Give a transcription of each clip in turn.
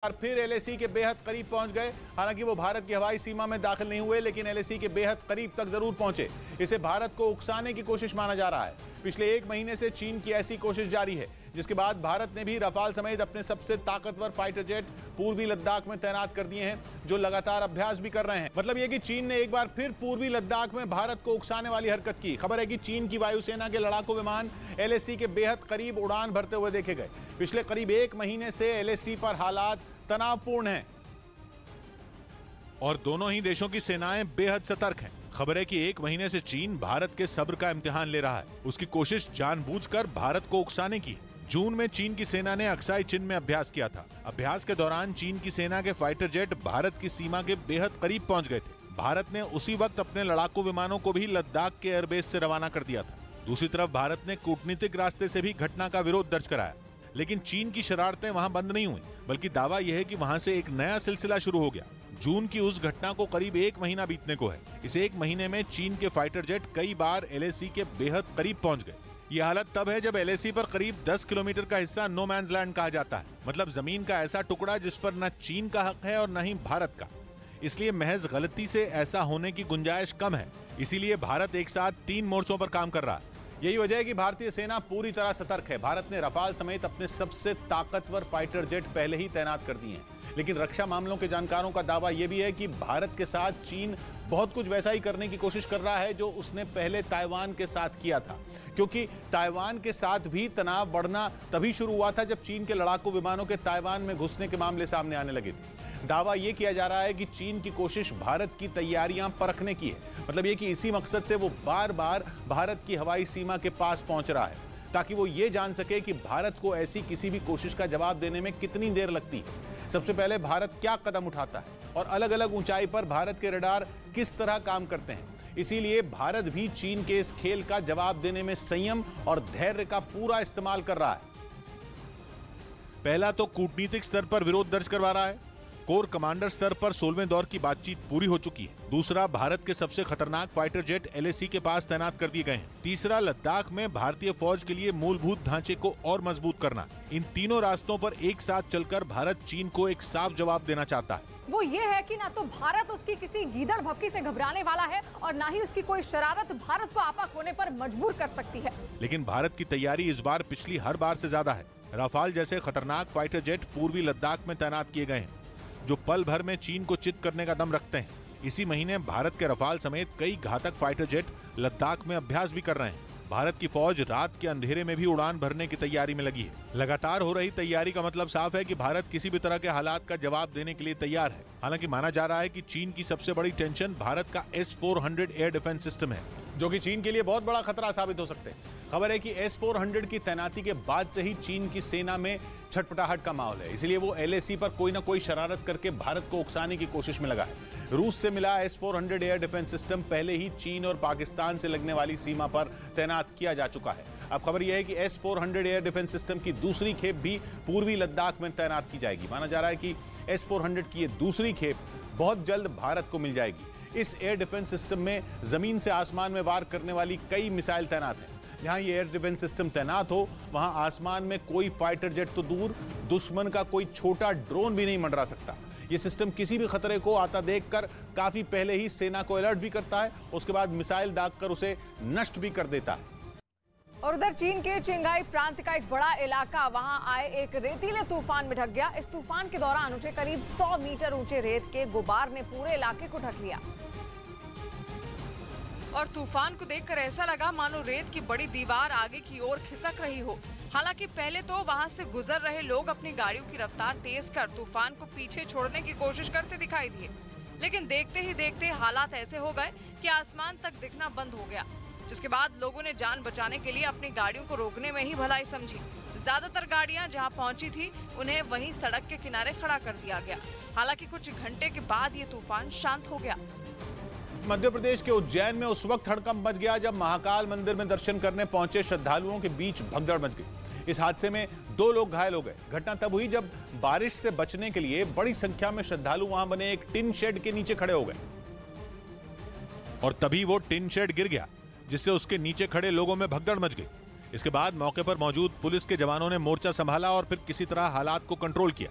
और फिर एलएसी के बेहद करीब पहुंच गए। हालांकि वो भारत की हवाई सीमा में दाखिल नहीं हुए, लेकिन एलएसी के बेहद करीब तक जरूर पहुंचे। इसे भारत को उकसाने की कोशिश माना जा रहा है। पिछले एक महीने से चीन की ऐसी कोशिश जारी है, जिसके बाद भारत ने भी रफाल समेत अपने सबसे ताकतवर फाइटर जेट पूर्वी लद्दाख में तैनात कर दिए हैं, जो लगातार अभ्यास भी कर रहे हैं। मतलब यह कि चीन ने एक बार फिर पूर्वी लद्दाख में भारत को उकसाने वाली हरकत की। खबर है कि चीन की वायुसेना के लड़ाकू विमान एलएसी के बेहद करीब उड़ान भरते हुए देखे गए। पिछले करीब एक महीने से एलएसी पर हालात तनावपूर्ण हैं और दोनों ही देशों की सेनाएं बेहद सतर्क हैं। खबर है कि एक महीने से चीन भारत के सब्र का इम्तिहान ले रहा है। उसकी कोशिश जानबूझकर भारत को उकसाने की है। जून में चीन की सेना ने अक्साई चिन में अभ्यास किया था। अभ्यास के दौरान चीन की सेना के फाइटर जेट भारत की सीमा के बेहद करीब पहुंच गए थे। भारत ने उसी वक्त अपने लड़ाकू विमानों को भी लद्दाख के एयरबेस से रवाना कर दिया था। दूसरी तरफ भारत ने कूटनीतिक रास्ते से भी घटना का विरोध दर्ज कराया, लेकिन चीन की शरारतें वहां बंद नहीं हुई, बल्कि दावा यह है कि वहां से एक नया सिलसिला शुरू हो गया। जून की उस घटना को करीब एक महीना बीतने को है। इस एक महीने में चीन के फाइटर जेट कई बार एलएसी के बेहद करीब पहुंच गए। ये हालत तब है जब एलएसी पर करीब 10 किलोमीटर का हिस्सा नो मैंस लैंड कहा जाता है, मतलब जमीन का ऐसा टुकड़ा जिस पर न चीन का हक है और न ही भारत का। इसलिए महज गलती से ऐसा होने की गुंजाइश कम है। इसीलिए भारत एक साथ 3 मोर्चों पर काम कर रहा है। यही वजह है कि भारतीय सेना पूरी तरह सतर्क है। भारत ने रफाल समेत अपने सबसे ताकतवर फाइटर जेट पहले ही तैनात कर दिए हैं, लेकिन रक्षा मामलों के जानकारों का दावा यह भी है कि भारत के साथ चीन बहुत कुछ वैसा ही करने की कोशिश कर रहा है जो उसने पहले ताइवान के साथ किया था। क्योंकि ताइवान के साथ भी तनाव बढ़ना तभी शुरू हुआ था जब चीन के लड़ाकू विमानों के ताइवान में घुसने के मामले सामने आने लगे थे। दावा यह किया जा रहा है कि चीन की कोशिश भारत की तैयारियां परखने की है। मतलब यह कि इसी मकसद से वो बार बार भारत की हवाई सीमा के पास पहुंच रहा है, ताकि वो ये जान सके कि भारत को ऐसी किसी भी कोशिश का जवाब देने में कितनी देर लगती है। सबसे पहले भारत क्या कदम उठाता है और अलग अलग ऊंचाई पर भारत के रडार किस तरह काम करते हैं। इसीलिए भारत भी चीन के इस खेल का जवाब देने में संयम और धैर्य का पूरा इस्तेमाल कर रहा है। पहला तो कूटनीतिक स्तर पर विरोध दर्ज करवा रहा है। कोर कमांडर स्तर पर 16वें दौर की बातचीत पूरी हो चुकी है। दूसरा, भारत के सबसे खतरनाक फाइटर जेट एलएसी के पास तैनात कर दिए गए हैं। तीसरा, लद्दाख में भारतीय फौज के लिए मूलभूत ढांचे को और मजबूत करना। इन तीनों रास्तों पर एक साथ चलकर भारत चीन को एक साफ जवाब देना चाहता है। वो ये है कि ना तो भारत उसकी किसी गीदड़ भपकी से घबराने वाला है और ना ही उसकी कोई शरारत भारत को आपा खोने पर मजबूर कर सकती है। लेकिन भारत की तैयारी इस बार पिछली हर बार से ज्यादा है। रफाल जैसे खतरनाक फाइटर जेट पूर्वी लद्दाख में तैनात किए गए हैं, जो पल भर में चीन को चित करने का दम रखते हैं। इसी महीने भारत के रफाल समेत कई घातक फाइटर जेट लद्दाख में अभ्यास भी कर रहे हैं। भारत की फौज रात के अंधेरे में भी उड़ान भरने की तैयारी में लगी है। लगातार हो रही तैयारी का मतलब साफ है कि भारत किसी भी तरह के हालात का जवाब देने के लिए तैयार है। हालांकि माना जा रहा है कि चीन की सबसे बड़ी टेंशन भारत का S-400 एयर डिफेंस सिस्टम है, जो कि चीन के लिए बहुत बड़ा खतरा साबित हो सकते हैं। खबर है कि S-400 की तैनाती के बाद से ही चीन की सेना में छटपटाहट का माहौल है। इसलिए वो एलएसी पर कोई ना कोई शरारत करके भारत को उकसाने की कोशिश में लगा है। रूस से मिला S-400 एयर डिफेंस सिस्टम पहले ही चीन और पाकिस्तान से लगने वाली सीमा पर तैनात किया जा चुका है। अब खबर यह है कि S-400 एयर डिफेंस सिस्टम की दूसरी खेप भी पूर्वी लद्दाख में तैनात की जाएगी। माना जा रहा है कि S-400 की ये दूसरी खेप बहुत जल्द भारत को मिल जाएगी। इस एयर डिफेंस सिस्टम में जमीन से आसमान में वार करने वाली कई मिसाइल तैनात हैं। जहां ये एयर डिफेंस सिस्टम तैनात हो, वहां आसमान में कोई फाइटर जेट तो दूर, दुश्मन का कोई छोटा ड्रोन भी नहीं मंडरा सकता। ये सिस्टम किसी भी खतरे को आता देखकर काफी पहले ही सेना को अलर्ट भी करता है, उसके बाद मिसाइल दागकर उसे नष्ट भी कर देता है। और उधर चीन के चिंगाई प्रांत का एक बड़ा इलाका वहां आए एक रेतीले तूफान में ढक गया। इस तूफान के दौरान उसे करीब 100 मीटर ऊंचे रेत के गुबार ने पूरे इलाके को ढक लिया और तूफान को देखकर ऐसा लगा मानो रेत की बड़ी दीवार आगे की ओर खिसक रही हो। हालांकि पहले तो वहां से गुजर रहे लोग अपनी गाड़ियों की रफ्तार तेज कर तूफान को पीछे छोड़ने की कोशिश करते दिखाई दिए, लेकिन देखते ही देखते हालात ऐसे हो गए कि आसमान तक दिखना बंद हो गया, जिसके बाद लोगों ने जान बचाने के लिए अपनी गाड़ियों को रोकने में ही भलाई समझी। ज्यादातर गाड़ियां जहां पहुंची थी उन्हें वहीं सड़क के किनारे खड़ा कर दिया गया। हालांकि कुछ घंटे के बाद ये तूफान शांत हो गया। मध्य प्रदेश के उज्जैन में उस वक्त हड़कंप मच गया जब महाकाल मंदिर में दर्शन करने पहुंचे श्रद्धालुओं के बीच भगदड़ मच गई। इस हादसे में 2 लोग घायल हो गए। घटना तब हुई जब बारिश से बचने के लिए बड़ी संख्या में श्रद्धालु वहां बने एक टिन शेड के नीचे खड़े हो गए और तभी वो टिन शेड गिर गया, जिससे उसके नीचे खड़े लोगों में भगदड़ मच गई। इसके बाद मौके पर मौजूद पुलिस के जवानों ने मोर्चा संभाला और फिर किसी तरह हालात को कंट्रोल किया।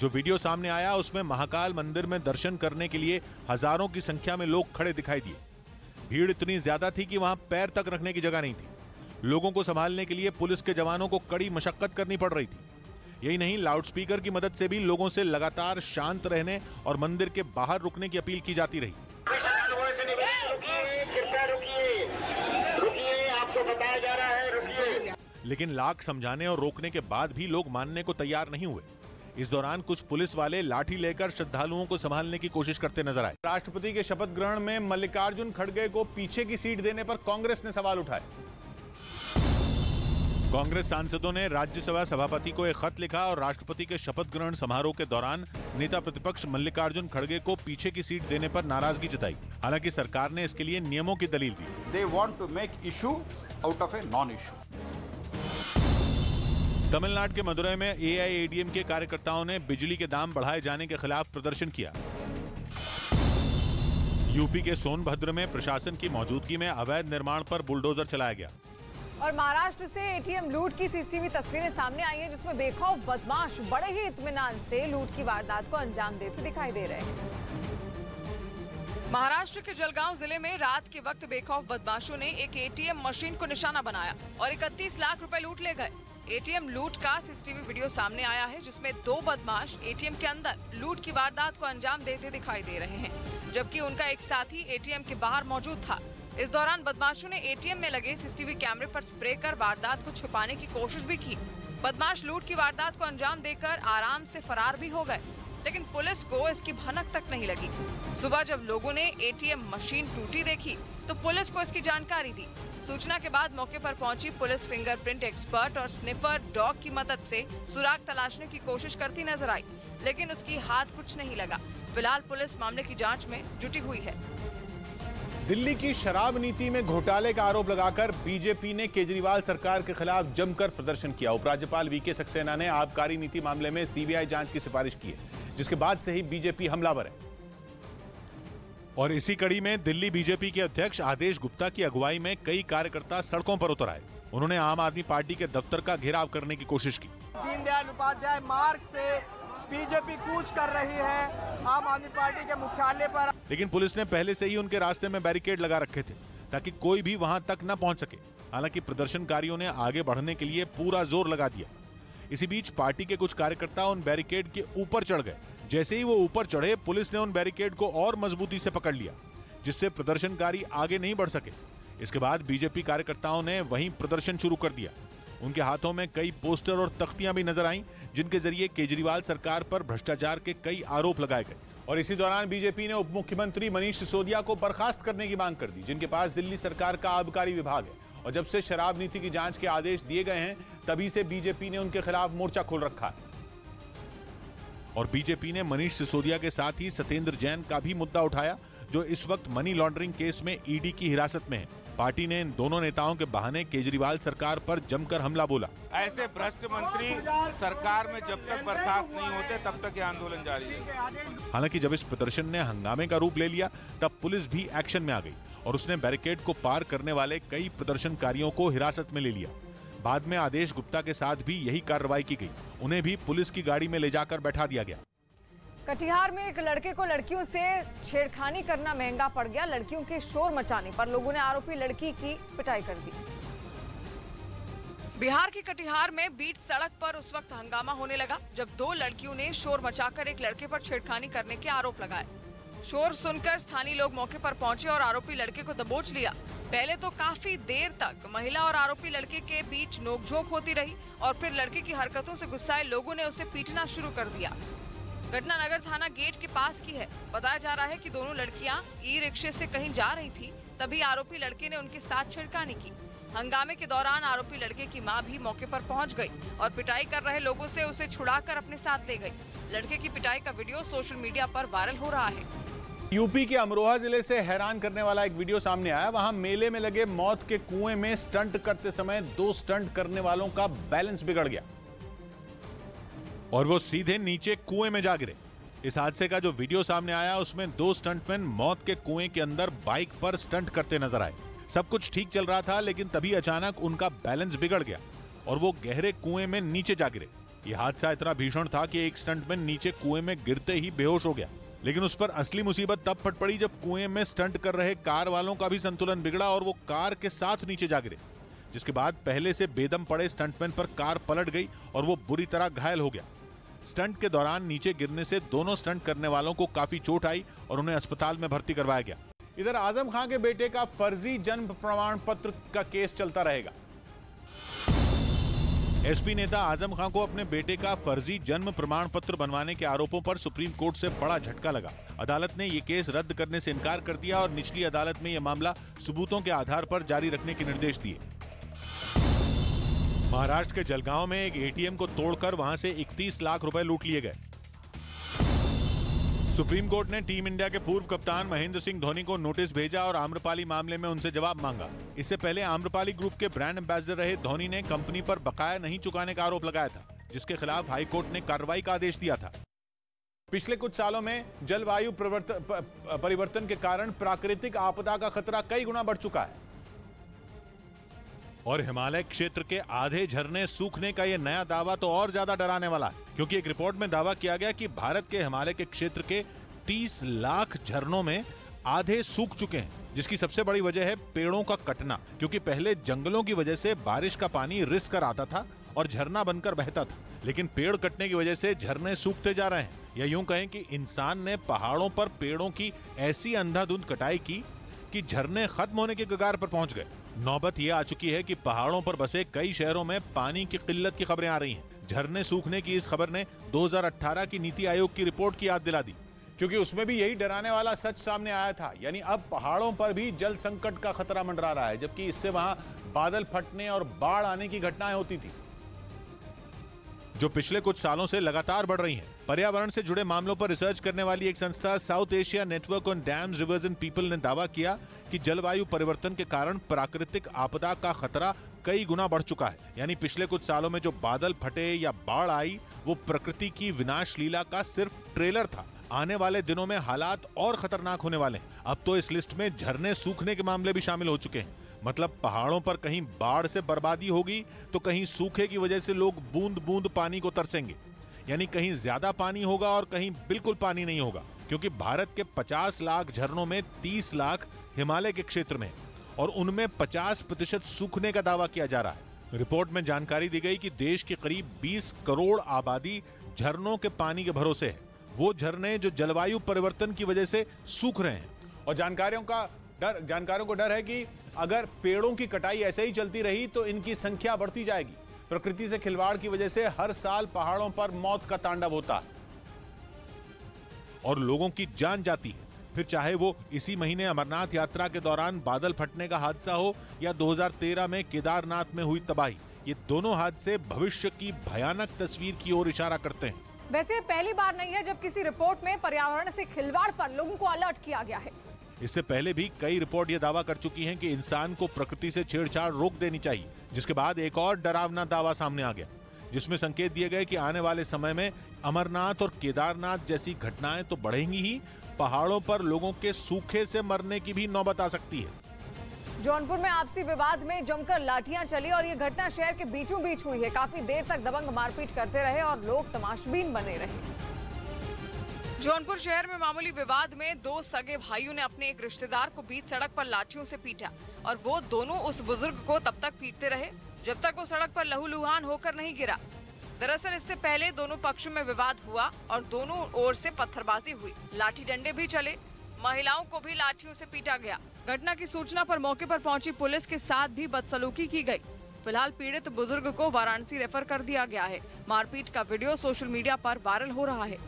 जो वीडियो सामने आया उसमें महाकाल मंदिर में दर्शन करने के लिए हजारों की संख्या में लोग खड़े दिखाई दिए। भीड़ इतनी ज्यादा थी कि वहां पैर तक रखने की जगह नहीं थी। लोगों को संभालने के लिए पुलिस के जवानों को कड़ी मशक्कत करनी पड़ रही थी। यही नहीं, लाउडस्पीकर की मदद से भी लोगों से लगातार शांत रहने और मंदिर के बाहर रुकने की अपील की जाती रही। आपको बताया जा रहा है, रुकिए। लेकिन लाख समझाने और रोकने के बाद भी लोग मानने को तैयार नहीं हुए। इस दौरान कुछ पुलिस वाले लाठी लेकर श्रद्धालुओं को संभालने की कोशिश करते नजर आए। राष्ट्रपति के शपथ ग्रहण में मल्लिकार्जुन खड़गे को पीछे की सीट देने पर कांग्रेस ने सवाल उठाए। कांग्रेस सांसदों ने राज्यसभा सभापति को एक खत लिखा और राष्ट्रपति के शपथ ग्रहण समारोह के दौरान नेता प्रतिपक्ष मल्लिकार्जुन खड़गे को पीछे की सीट देने पर नाराजगी जताई। हालांकि सरकार ने इसके लिए नियमों की दलील दी। They want to make issue out of a non-issue. Tamil Nadu के मदुरई में AIADM के कार्यकर्ताओं ने बिजली के दाम बढ़ाए जाने के खिलाफ प्रदर्शन किया। यूपी के सोनभद्र में प्रशासन की मौजूदगी में अवैध निर्माण पर बुलडोजर चलाया गया। और महाराष्ट्र से ATM लूट की CCTV तस्वीरें सामने आई हैं, जिसमें बेखौफ बदमाश बड़े ही इत्मीनान से लूट की वारदात को अंजाम देते दिखाई दे रहे हैं। महाराष्ट्र के जलगांव जिले में रात के वक्त बेखौफ बदमाशों ने एक ATM मशीन को निशाना बनाया और 31 लाख रुपए लूट ले गए। ATM लूट का CCTV वीडियो सामने आया है, जिसमें 2 बदमाश ATM के अंदर लूट की वारदात को अंजाम देते दिखाई दे रहे हैं, जबकि उनका एक साथी ATM के बाहर मौजूद था। इस दौरान बदमाशों ने ATM में लगे CCTV कैमरे पर स्प्रे कर वारदात को छुपाने की कोशिश भी की। बदमाश लूट की वारदात को अंजाम देकर आराम से फरार भी हो गए, लेकिन पुलिस को इसकी भनक तक नहीं लगी। सुबह जब लोगों ने ATM मशीन टूटी देखी तो पुलिस को इसकी जानकारी दी। सूचना के बाद मौके पर पहुंची पुलिस फिंगरप्रिंट एक्सपर्ट और स्निफर डॉग की मदद से सुराग तलाशने की कोशिश करती नजर आई, लेकिन उसकी हाथ कुछ नहीं लगा। फिलहाल पुलिस मामले की जांच में जुटी हुई है। दिल्ली की शराब नीति में घोटाले का आरोप लगाकर बीजेपी ने केजरीवाल सरकार के खिलाफ जमकर प्रदर्शन किया। उपराज्यपाल VK सक्सेना ने आबकारी नीति मामले में CBI जांच की सिफारिश की है, जिसके बाद से ही बीजेपी हमलावर है। और इसी कड़ी में दिल्ली बीजेपी के अध्यक्ष आदेश गुप्ता की अगुवाई में कई कार्यकर्ता सड़कों पर उतर आए। उन्होंने आम आदमी पार्टी के दफ्तर का घेराव करने की कोशिश की। दीनदयाल उपाध्याय मार्ग से बीजेपी कूच कर रही है आम आदमी पार्टी के मुख्यालय पर, लेकिन पुलिस ने पहले से ही उनके रास्ते में बैरिकेड लगा रखे थे ताकि कोई भी वहां तक न पहुंच सके। हालांकि प्रदर्शनकारियों ने आगे बढ़ने के लिए पूरा जोर लगा दिया। इसी बीच पार्टी के कुछ कार्यकर्ता उन बैरिकेड के ऊपर चढ़ गए। जैसे ही वो ऊपर चढ़े, पुलिस ने उन बैरिकेड को और मजबूती से पकड़ लिया, जिससे प्रदर्शनकारी आगे नहीं बढ़ सके। इसके बाद बीजेपी कार्यकर्ताओं ने वहीं प्रदर्शन शुरू कर दिया। उनके हाथों में कई पोस्टर और तख्तियां भी नजर आईं, जिनके जरिए केजरीवाल सरकार पर भ्रष्टाचार के कई आरोप लगाए गए। और इसी दौरान बीजेपी ने उप मुख्यमंत्री मनीष सिसोदिया को बर्खास्त करने की मांग कर दी, जिनके पास दिल्ली सरकार का आबकारी विभाग है। और जब से शराब नीति की जांच के आदेश दिए गए हैं, तभी से बीजेपी ने उनके खिलाफ मोर्चा खोल रखा है। और बीजेपी ने मनीष सिसोदिया के साथ ही सत्येंद्र जैन का भी मुद्दा उठाया, जो इस वक्त मनी लॉन्ड्रिंग केस में ईडी की हिरासत में है। पार्टी ने इन दोनों नेताओं के बहाने केजरीवाल सरकार पर जमकर हमला बोला। ऐसे भ्रष्ट मंत्री सरकार में जब तक बर्खास्त नहीं होते तब तक ये आंदोलन जारी है। हालांकि जब इस प्रदर्शन ने हंगामे का रूप ले लिया, तब पुलिस भी एक्शन में आ गई और उसने बैरिकेड को पार करने वाले कई प्रदर्शनकारियों को हिरासत में ले लिया। बाद में आदेश गुप्ता के साथ भी यही कार्रवाई की गई। उन्हें भी पुलिस की गाड़ी में ले जाकर बैठा दिया गया। कटिहार में एक लड़के को लड़कियों से छेड़खानी करना महंगा पड़ गया। लड़कियों के शोर मचाने पर लोगों ने आरोपी लड़की की पिटाई कर दी। बिहार के कटिहार में बीच सड़क पर उस वक्त हंगामा होने लगा जब 2 लड़कियों ने शोर मचाकर एक लड़के पर छेड़खानी करने के आरोप लगाए। शोर सुनकर स्थानीय लोग मौके पर पहुंचे और आरोपी लड़के को दबोच लिया। पहले तो काफी देर तक महिला और आरोपी लड़के के बीच नोकझोंक होती रही और फिर लड़के की हरकतों से गुस्साए लोगों ने उसे पीटना शुरू कर दिया। घटना नगर थाना गेट के पास की है। बताया जा रहा है कि दोनों लड़कियां ई-रिक्शे से कहीं जा रही थी, तभी आरोपी लड़के ने उनके साथ छेड़खानी की। हंगामे के दौरान आरोपी लड़के की मां भी मौके पर पहुंच गई और पिटाई कर रहे लोगों से उसे छुड़ाकर अपने साथ ले गई। लड़के की पिटाई का वीडियो सोशल मीडिया पर वायरल हो रहा है। यूपी के अमरोहा जिले से हैरान करने वाला एक वीडियो सामने आया। वहां मेले में लगे मौत के कुएं में स्टंट करते समय 2 स्टंट करने वालों का बैलेंस बिगड़ गया और वो सीधे नीचे कुएं में जा गिरे। इस हादसे का जो वीडियो सामने आया, उसमें 2 स्टंटमैन मौत के कुएं के अंदर बाइक पर स्टंट करते नजर आए। सब कुछ ठीक चल रहा था, लेकिन तभी अचानक उनका बैलेंस बिगड़ गया और वो गहरे कुएं में नीचे जा गिरे। यह हादसा इतना भीषण था कि एक स्टंटमैन नीचे कुएं में गिरते ही बेहोश हो गया। लेकिन उस पर असली मुसीबत तब फट पड़ी जब कुएं में स्टंट कर रहे कार वालों का भी संतुलन बिगड़ा और वो कार के साथ नीचे जा गिरे, जिसके बाद पहले से बेदम पड़े स्टंटमैन पर कार पलट गई और वो बुरी तरह घायल हो गया। स्टंट के दौरान नीचे गिरने से दोनों स्टंट करने वालों को काफी चोट आई और उन्हें अस्पताल में भर्ती करवाया गया। इधर आजम खान के बेटे का फर्जी जन्म प्रमाण पत्र का केस चलता रहेगा। एसपी नेता आजम खान को अपने बेटे का फर्जी जन्म प्रमाण पत्र बनवाने के आरोपों पर सुप्रीम कोर्ट से बड़ा झटका लगा। अदालत ने ये केस रद्द करने से इनकार कर दिया और निचली अदालत में यह मामला सबूतों के आधार पर जारी रखने के निर्देश दिए। महाराष्ट्र के जलगांव में एक एटीएम को तोड़कर वहां से 31 लाख रुपए लूट लिए गए। सुप्रीम कोर्ट ने टीम इंडिया के पूर्व कप्तान महेंद्र सिंह धोनी को नोटिस भेजा और आम्रपाली मामले में उनसे जवाब मांगा। इससे पहले आम्रपाली ग्रुप के ब्रांड एम्बेसडर रहे धोनी ने कंपनी पर बकाया नहीं चुकाने का आरोप लगाया था, जिसके खिलाफ हाईकोर्ट ने कार्रवाई का आदेश दिया था। पिछले कुछ सालों में जलवायु परिवर्तन के कारण प्राकृतिक आपदा का खतरा कई गुना बढ़ चुका है और हिमालय क्षेत्र के आधे झरने सूखने का यह नया दावा तो और ज्यादा डराने वाला है, क्योंकि एक रिपोर्ट में दावा किया गया कि भारत के हिमालय के क्षेत्र के 30 लाख झरनों में आधे सूख चुके हैं, जिसकी सबसे बड़ी वजह है पेड़ों का कटना। क्योंकि पहले जंगलों की वजह से बारिश का पानी रिस कर आता था और झरना बनकर बहता था, लेकिन पेड़ कटने की वजह से झरने सूखते जा रहे हैं। या यूं कहें कि इंसान ने पहाड़ों पर पेड़ों की ऐसी अंधाधुंध कटाई की कि झरने खत्म होने के कगार पर पहुंच गए। नौबत यह आ चुकी है कि पहाड़ों पर बसे कई शहरों में पानी की किल्लत की खबरें आ रही हैं। झरने सूखने की इस खबर ने 2018 की नीति आयोग की रिपोर्ट की याद दिला दी, क्योंकि उसमें भी यही डराने वाला सच सामने आया था। यानी अब पहाड़ों पर भी जल संकट का खतरा मंडरा रहा है, जबकि इससे वहां बादल फटने और बाढ़ आने की घटनाएं होती थी, जो पिछले कुछ सालों से लगातार बढ़ रही हैं। पर्यावरण से जुड़े मामलों पर रिसर्च करने वाली एक संस्था south Asia network on dams, reverse and people ने दावा किया कि जलवायु परिवर्तन के कारण प्राकृतिक आपदा का खतरा कई गुना बढ़ चुका है। यानी पिछले कुछ सालों में जो बादल फटे या बाढ़ आई, वो प्रकृति की विनाश लीला का सिर्फ ट्रेलर था। आने वाले दिनों में हालात और खतरनाक होने वाले हैं। अब तो इस लिस्ट में झरने सूखने के मामले भी शामिल हो चुके हैं। मतलब पहाड़ों पर कहीं बाढ़ से बर्बादी होगी तो कहीं सूखे की वजह से लोग बूंद बूंद पानी को तरसेंगे। यानी कहीं ज्यादा पानी होगा और कहीं बिल्कुल पानी नहीं होगा, क्योंकि भारत के 50 लाख झरनों में 30 लाख हिमालय के क्षेत्र में और उनमें 50% सूखने का दावा किया जा रहा है। रिपोर्ट में जानकारी दी गई कि देश की करीब 20 करोड़ आबादी झरनों के पानी के भरोसे है। वो झरने जो जलवायु परिवर्तन की वजह से सूख रहे हैं। और जानकारों को डर है कि अगर पेड़ों की कटाई ऐसे ही चलती रही तो इनकी संख्या बढ़ती जाएगी। प्रकृति से खिलवाड़ की वजह से हर साल पहाड़ों पर मौत का तांडव होता है और लोगों की जान जाती है। फिर चाहे वो इसी महीने अमरनाथ यात्रा के दौरान बादल फटने का हादसा हो या 2013 में केदारनाथ में हुई तबाही, ये दोनों हादसे भविष्य की भयानक तस्वीर की ओर इशारा करते हैं। वैसे पहली बार नहीं है जब किसी रिपोर्ट में पर्यावरण से खिलवाड़ पर लोगों को अलर्ट किया गया है। इससे पहले भी कई रिपोर्ट ये दावा कर चुकी हैं कि इंसान को प्रकृति से छेड़छाड़ रोक देनी चाहिए, जिसके बाद एक और डरावना दावा सामने आ गया, जिसमें संकेत दिए गए कि आने वाले समय में अमरनाथ और केदारनाथ जैसी घटनाएं तो बढ़ेंगी ही, पहाड़ों पर लोगों के सूखे से मरने की भी नौबत आ सकती है। जौनपुर में आपसी विवाद में जमकर लाठियां चली और ये घटना शहर के बीचों बीच हुई है। काफी देर तक दबंग मारपीट करते रहे और लोग तमाशबीन बने रहे। जौनपुर शहर में मामूली विवाद में दो सगे भाइयों ने अपने एक रिश्तेदार को बीच सड़क पर लाठियों से पीटा और वो दोनों उस बुजुर्ग को तब तक पीटते रहे जब तक वो सड़क पर लहूलुहान होकर नहीं गिरा। दरअसल इससे पहले दोनों पक्षों में विवाद हुआ और दोनों ओर से पत्थरबाजी हुई, लाठी डंडे भी चले, महिलाओं को भी लाठियों से पीटा गया। घटना की सूचना पर मौके पर पहुंची पुलिस के साथ भी बदसलूकी की गई। फिलहाल पीड़ित बुजुर्ग को वाराणसी रेफर कर दिया गया है। मारपीट का वीडियो सोशल मीडिया पर वायरल हो रहा है।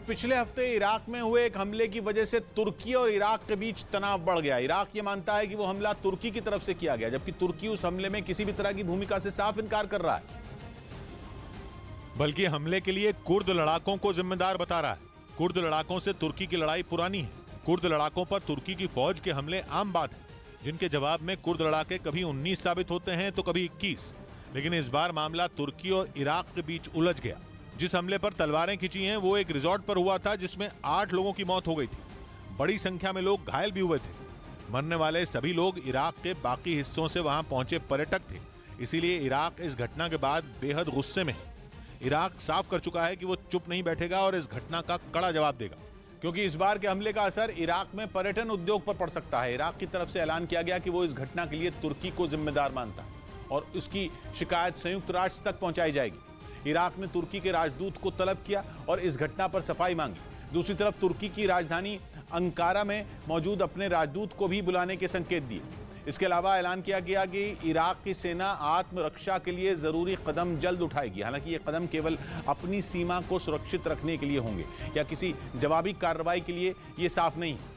पिछले हफ्ते इराक में हुए एक हमले की वजह से तुर्की और इराक के बीच तनाव बढ़ गया। इराक ये मानता है कि वो हमला तुर्की की तरफ से किया गया, जबकि तुर्की उस हमले में किसी भी तरह की भूमिका से साफ इनकार कर रहा है। बल्कि हमले के लिए कुर्द लड़ाकों को जिम्मेदार बता रहा है। कुर्द लड़ाकों से तुर्की की लड़ाई पुरानी है। कुर्द लड़ाकों पर तुर्की की फौज के हमले आम बात है, जिनके जवाब में कुर्द लड़ाके कभी 19 साबित होते हैं तो कभी 21। लेकिन इस बार मामला तुर्की और इराक के बीच उलझ गया। जिस हमले पर तलवारें खिंची हैं वो एक रिजॉर्ट पर हुआ था, जिसमें 8 लोगों की मौत हो गई थी। बड़ी संख्या में लोग घायल भी हुए थे। मरने वाले सभी लोग इराक के बाकी हिस्सों से वहां पहुंचे पर्यटक थे। इसीलिए इराक इस घटना के बाद बेहद गुस्से में है। इराक साफ कर चुका है कि वो चुप नहीं बैठेगा और इस घटना का कड़ा जवाब देगा, क्योंकि इस बार के हमले का असर इराक में पर्यटन उद्योग पर पड़ सकता है। इराक की तरफ से ऐलान किया गया कि वो इस घटना के लिए तुर्की को जिम्मेदार मानता है और उसकी शिकायत संयुक्त राष्ट्र तक पहुंचाई जाएगी। इराक ने तुर्की के राजदूत को तलब किया और इस घटना पर सफाई मांगी। दूसरी तरफ तुर्की की राजधानी अंकारा में मौजूद अपने राजदूत को भी बुलाने के संकेत दिए। इसके अलावा ऐलान किया गया कि इराक की सेना आत्मरक्षा के लिए जरूरी कदम जल्द उठाएगी। हालांकि ये कदम केवल अपनी सीमा को सुरक्षित रखने के लिए होंगे या किसी जवाबी कार्रवाई के लिए, ये साफ नहीं है।